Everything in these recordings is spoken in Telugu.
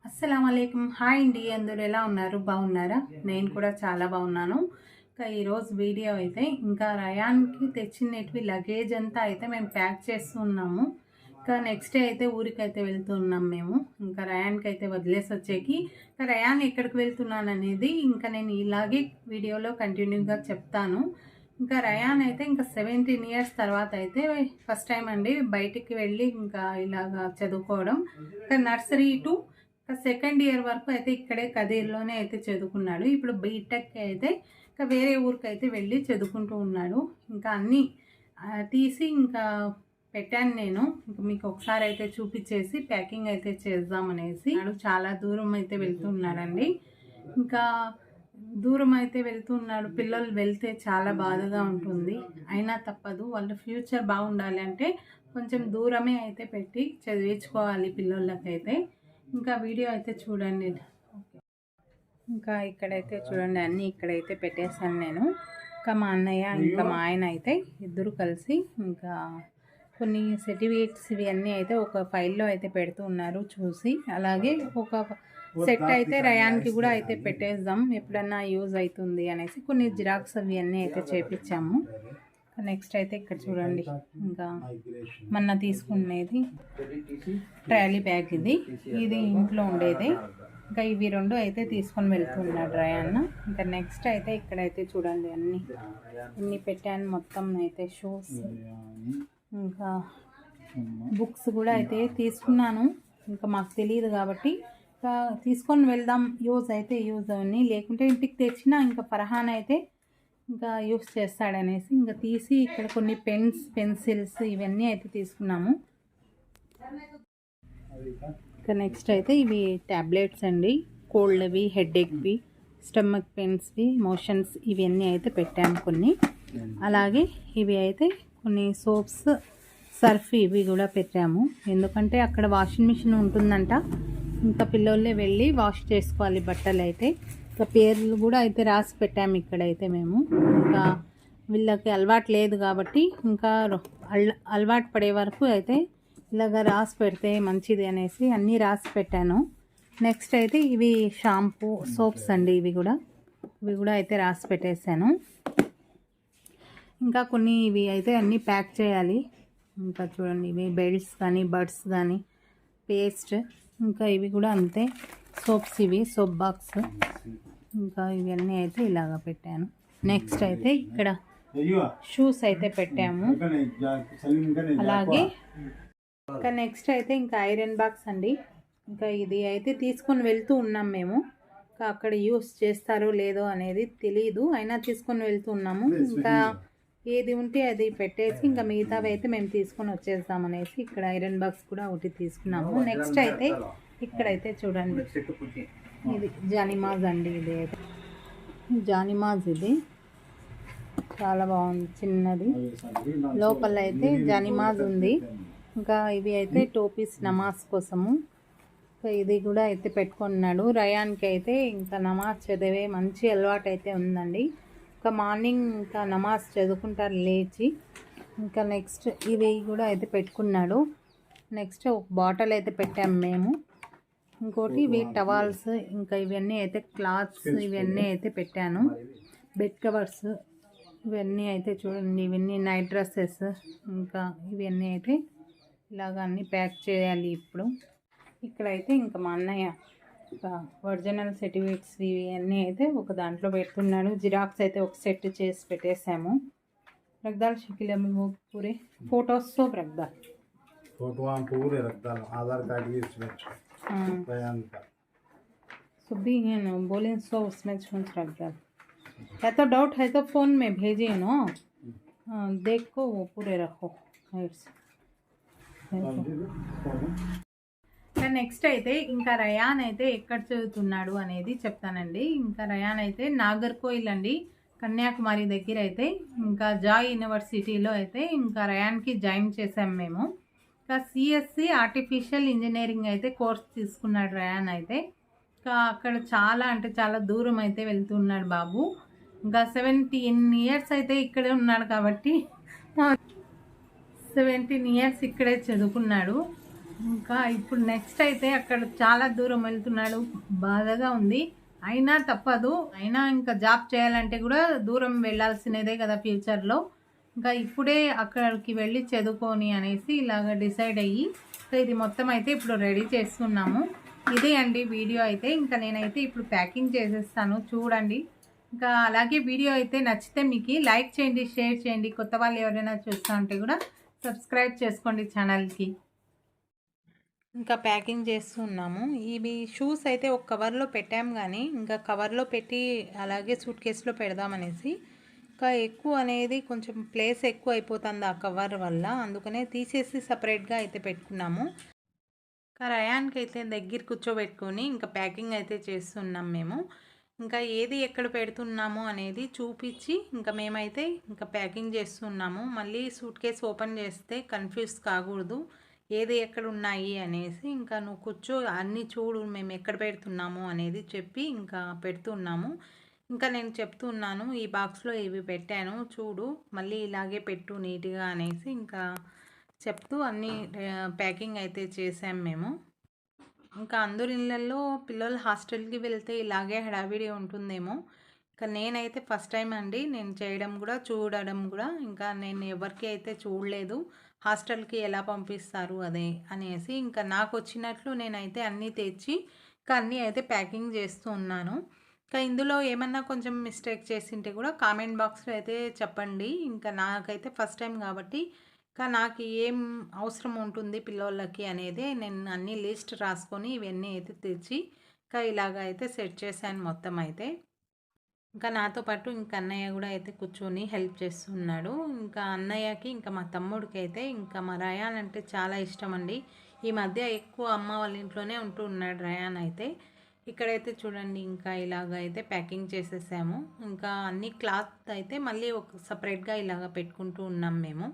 అస్సలం అయికం. హాయ్ అండి, అందరూ ఎలా ఉన్నారు? బాగున్నారా? నేను కూడా చాలా బాగున్నాను. ఇంకా ఈరోజు వీడియో అయితే ఇంకా రయాన్కి తెచ్చినవి లగేజ్ అంతా అయితే మేము ప్యాక్ చేస్తున్నాము. ఇంకా నెక్స్ట్ డే అయితే ఊరికైతే వెళ్తున్నాం మేము. ఇంకా రయాన్కి అయితే వదిలేసి వచ్చేకి ఇంకా రయాన్ ఎక్కడికి వెళ్తున్నాను అనేది ఇంకా నేను ఇలాగే వీడియోలో కంటిన్యూగా చెప్తాను. ఇంకా రయాన్ అయితే ఇంకా 17 ఇయర్స్ తర్వాత అయితే ఫస్ట్ టైం అండి బయటికి వెళ్ళి ఇంకా ఇలాగా చదువుకోవడం. ఇంకా నర్సరీ టు సెకండ్ ఇయర్ వరకు అయితే ఇక్కడే కదిర్లోనే అయితే చదువుకున్నాడు. ఇప్పుడు బీటెక్ అయితే ఇంకా వేరే ఊరికి అయితే వెళ్ళి చదువుకుంటూ ఉన్నాడు. ఇంకా అన్నీ తీసి ఇంకా పెట్టాను నేను. ఇంకా మీకు ఒకసారి అయితే చూపించేసి ప్యాకింగ్ అయితే చేద్దామనేసి. చాలా దూరం అయితే వెళ్తున్నాడండి. ఇంకా దూరం అయితే వెళ్తున్నాడు. పిల్లలు వెళ్తే చాలా బాధగా ఉంటుంది, అయినా తప్పదు. వాళ్ళ ఫ్యూచర్ బాగుండాలి అంటే కొంచెం దూరమే అయితే పెట్టి చదివించుకోవాలి పిల్లలకైతే. ఇంకా వీడియో అయితే చూడండి. ఇంకా ఇక్కడైతే చూడండి, అన్నీ ఇక్కడైతే పెట్టేశాను నేను. ఇంకా మా అన్నయ్య ఇంకా మా ఆయన అయితే ఇద్దరు కలిసి ఇంకా కొన్ని సర్టిఫికేట్స్ ఇవన్నీ అయితే ఒక ఫైల్లో అయితే పెడుతూ ఉన్నారు చూసి. అలాగే ఒక సెట్ అయితే రయాన్కి కూడా అయితే పెట్టేద్దాం, ఎప్పుడన్నా యూజ్ అవుతుంది అనేసి కొన్ని జిరాక్స్ అవి అన్నీ అయితే చేపించాము. నెక్స్ట్ అయితే ఇక్కడ చూడండి, ఇంకా మొన్న తీసుకునేది ట్రాలీ బ్యాగ్ ఇది ఇంట్లో ఉండేది. ఇంకా ఇవి రెండు అయితే తీసుకొని వెళ్తున్నాడు రయాన్. ఇంకా నెక్స్ట్ అయితే ఇక్కడైతే చూడండి అన్నీ పెట్టాను మొత్తం అయితే. షూస్ ఇంకా బుక్స్ కూడా అయితే తీసుకున్నాను. ఇంకా మాకు తెలియదు కాబట్టి ఇంకా తీసుకొని వెళ్దాం, యూజ్ అయితే యూజ్ అవన్నీ, లేకుంటే ఇంటికి తెచ్చినా ఇంకా ఫర్హాన్ అయితే ఇంకా యూస్ చేస్తాడనేసి ఇంకా తీసి ఇక్కడ కొన్ని పెన్స్, పెన్సిల్స్ ఇవన్నీ అయితే తీసుకున్నాము. ఇంకా నెక్స్ట్ అయితే ఇవి ట్యాబ్లెట్స్ అండి, కోల్డ్వి, హెడేక్వి, స్టమక్ పెయిన్స్వి, మోషన్స్ ఇవన్నీ అయితే పెట్టాము కొన్ని. అలాగే ఇవి అయితే కొన్ని సోప్స్, సర్ఫ్ ఇవి కూడా పెట్టాము. ఎందుకంటే అక్కడ వాషింగ్ మిషన్ ఉంటుందంట, ఇంకా పిల్లలే వెళ్ళి వాష్ చేసుకోవాలి బట్టలు అయితే. ఇంకా పేర్లు కూడా అయితే రాసి పెట్టాము ఇక్కడైతే మేము. ఇంకా వీళ్ళకి అలవాటు లేదు కాబట్టి ఇంకా అలవాటు పడే వరకు అయితే ఇలాగ రాసి పెడితే మంచిది అనేసి అన్నీ రాసి పెట్టాను. నెక్స్ట్ అయితే ఇవి షాంపూ, సోప్స్ అండి, ఇవి కూడా అయితే రాసి పెట్టేశాను. ఇంకా కొన్ని ఇవి అయితే అన్నీ ప్యాక్ చేయాలి. ఇంకా చూడండి, ఇవి బెల్ట్స్ కానీ, బడ్స్ కానీ, పేస్ట్, ఇంకా ఇవి కూడా అంతే, సోప్స్, ఇవి సోప్ బాక్స్, ఇంకా ఇవన్నీ అయితే ఇలాగ పెట్టాను. నెక్స్ట్ అయితే ఇక్కడ షూస్ అయితే పెట్టాము. అలాగే ఇంకా నెక్స్ట్ అయితే ఇంకా ఐరన్ బాక్స్ అండి. ఇంకా ఇది అయితే తీసుకొని వెళ్తూ ఉన్నాం మేము. ఇంకా అక్కడ యూస్ చేస్తారో లేదో అనేది తెలియదు, అయినా తీసుకొని వెళ్తూ ఉన్నాము. ఇంకా ఏది ఉంటే అది పెట్టేసి ఇంకా మిగతావి అయితే మేము తీసుకొని వచ్చేస్తాం అనేసి ఇక్కడ ఐరన్ బాక్స్ కూడా ఒకటి తీసుకున్నాము. నెక్స్ట్ అయితే ఇక్కడైతే చూడండి, ఇది జానిమాజ్ అండి. ఇది అయితే జానిమాజ్, ఇది చాలా బాగుంది, చిన్నది. లోపల అయితే జానిమాజ్ ఉంది. ఇంకా ఇవి అయితే టోపీస్ నమాజ్ కోసము. ఇంకా ఇది కూడా అయితే పెట్టుకున్నాడు. రయాన్కి అయితే ఇంకా నమాజ్ చదివే మంచి అలవాటు అయితే ఉందండి. ఇంకా మార్నింగ్ ఇంకా నమాజ్ చదువుకుంటారు లేచి. ఇంకా నెక్స్ట్ ఇవి కూడా అయితే పెట్టుకున్నాడు. నెక్స్ట్ ఒక బాటిల్ అయితే పెట్టాము మేము. ఇంకోటి ఇవి టవాల్స్, ఇంకా ఇవన్నీ అయితే క్లాత్స్, ఇవన్నీ అయితే పెట్టాను. బెడ్ కవర్స్ ఇవన్నీ అయితే చూడండి, ఇవన్నీ నైట్ డ్రెస్సెస్, ఇంకా ఇవన్నీ అయితే ఇలాగ అన్నీ ప్యాక్ చేయాలి ఇప్పుడు. ఇక్కడైతే ఇంకా మా అన్నయ్య ఒరిజినల్ సర్టిఫికేట్స్ ఇవన్నీ అయితే ఒక దాంట్లో పెడుతున్నాడు. జిరాక్స్ అయితే ఒక సెట్ చేసి పెట్టేసాము. రగ్దాల్ షకిల్ పూరే ఫోటోస్ సోప్ రగ్దాల్ फोटो पूरे रख डालो, आधार कार्ड भी इसमें बयान का सभी है ना, बोले सो उसमें छूंछ रख डाल। या तो डाउट है तो फ़ोन में भेजिए ना, देखो वो पूरे रखो। నెక్స్ట్ అయితే ఇంకా రయాన్ అయితే ఎక్కడ చదువుతున్నాడు అనేది చెప్తానండి. ఇంకా రయాన్ అయితే నాగర్కోయిల్ అండి, కన్యాకుమారి దగ్గర అయితే ఇంకా జాయ్ యూనివర్సిటీలో అయితే ఇంకా రయాన్కి జాయిన్ చేసాం మేము. ఇంకా సిఎస్సి ఆర్టిఫిషియల్ ఇంజనీరింగ్ అయితే కోర్స్ తీసుకున్నాడు రయాన్ అయితే. ఇంకా అక్కడ చాలా అంటే చాలా దూరం అయితే వెళ్తున్నాడు బాబు. ఇంకా 17 ఇయర్స్ అయితే ఇక్కడే ఉన్నాడు కాబట్టి 17 ఇయర్స్ ఇక్కడే చదువుకున్నాడు. ఇంకా ఇప్పుడు నెక్స్ట్ అయితే అక్కడ చాలా దూరం వెళ్తున్నాడు, బాధగా ఉంది. అయినా తప్పదు, అయినా ఇంకా జాబ్ చేయాలంటే కూడా దూరం వెళ్ళాల్సినదే కదా ఫ్యూచర్లో. ఇంకా ఇప్పుడే అక్కడికి వెళ్ళి చదువుకొని అనేసి ఇలాగ డిసైడ్ అయ్యి ఇది మొత్తం అయితే ఇప్పుడు రెడీ చేస్తున్నాము. ఇదే అండి వీడియో అయితే. ఇంకా నేనైతే ఇప్పుడు ప్యాకింగ్ చేసేస్తాను, చూడండి. ఇంకా అలాగే వీడియో అయితే నచ్చితే మీకు లైక్ చేయండి, షేర్ చేయండి. కొత్త వాళ్ళు ఎవరైనా చూస్తూ ఉంటే కూడా సబ్స్క్రైబ్ చేసుకోండి ఛానల్కి. ఇంకా ప్యాకింగ్ చేస్తున్నాము. ఇవి షూస్ అయితే ఒక కవర్లో పెట్టాము, కానీ ఇంకా కవర్లో పెట్టి అలాగే సూట్ కేసులో పెడదామనేసి ఇంకా ఎక్కువ అనేది కొంచెం ప్లేస్ ఎక్కువ అయిపోతుంది ఆ కవర్ వల్ల, అందుకనే తీసేసి సపరేట్గా అయితే పెట్టుకున్నాము. ఇంకా రయాన్కి అయితే దగ్గర కూర్చోబెట్టుకొని ఇంకా ప్యాకింగ్ అయితే చేస్తున్నాం మేము. ఇంకా ఏది ఎక్కడ పెడుతున్నాము అనేది చూపించి ఇంకా మేమైతే ఇంకా ప్యాకింగ్ చేస్తున్నాము. మళ్ళీ సూట్ కేసు ఓపెన్ చేస్తే కన్ఫ్యూజ్ కాకూడదు ఏది ఎక్కడ ఉన్నాయి అనేసి. ఇంకా నువ్వు కూర్చో, అన్నీ చూడు మేము ఎక్కడ పెడుతున్నాము అనేది చెప్పి ఇంకా పెడుతున్నాము. ఇంకా నేను చెప్తున్నాను, ఈ బాక్స్లో ఇవి పెట్టాను చూడు, మళ్ళీ ఇలాగే పెట్టు నీట్గా అనేసి ఇంకా చెప్తూ అన్నీ ప్యాకింగ్ అయితే చేసాం మేము. ఇంకా అందరి ఇళ్ళల్లో పిల్లలు హాస్టల్కి వెళ్తే ఇలాగే హడావిడి ఉంటుందేమో. ఇంకా నేనైతే ఫస్ట్ టైం అండి నేను చేయడం కూడా, చూడడం కూడా. ఇంకా నేను ఎవరికి అయితే చూడలేదు హాస్టల్కి ఎలా పంపిస్తారు అదే అనేసి. ఇంకా నాకు వచ్చినట్లు నేనైతే అన్నీ తెచ్చి ఇంకా అన్నీ అయితే ప్యాకింగ్ చేస్తూ ఉన్నాను. ఇంకా ఇందులో ఏమన్నా కొంచెం మిస్టేక్ చేసింటే కూడా కామెంట్ బాక్స్లో అయితే చెప్పండి. ఇంకా నాకైతే ఫస్ట్ టైం కాబట్టి ఇంకా నాకు ఏం అవసరం ఉంటుంది పిల్లోళ్ళకి అనేది నేను అన్ని లిస్ట్ రాసుకొని ఇవన్నీ అయితే తెచ్చి ఇంకా ఇలాగ అయితే సెట్ చేశాను మొత్తం అయితే. ఇంకా నాతో పాటు ఇంకా అన్నయ్య కూడా అయితే కూర్చొని హెల్ప్ చేస్తున్నాడు. ఇంకా అన్నయ్యకి ఇంకా మా తమ్ముడికి అయితే ఇంకా మా రయాన్ అంటే చాలా ఇష్టం అండి. ఈ మధ్య ఎక్కువ అమ్మ వాళ్ళ ఇంట్లోనే ఉంటూ ఉన్నాడు రయాన్ అయితే. ఇక్కడైతే చూడండి ఇంకా ఇలాగ అయితే ప్యాకింగ్ చేసేసాము. ఇంకా అన్ని క్లాత్ అయితే మళ్ళీ ఒక సపరేట్గా ఇలాగ పెట్టుకుంటూ ఉన్నాం మేము.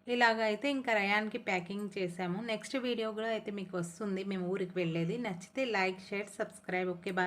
ఇలాగ అయితే ఇంకా రయాన్కి ప్యాకింగ్ చేసాము. నెక్స్ట్ వీడియో కూడా అయితే మీకు వస్తుంది మేము ఊరికి వెళ్ళేది. నచ్చితే like, share, subscribe. Okay, bye.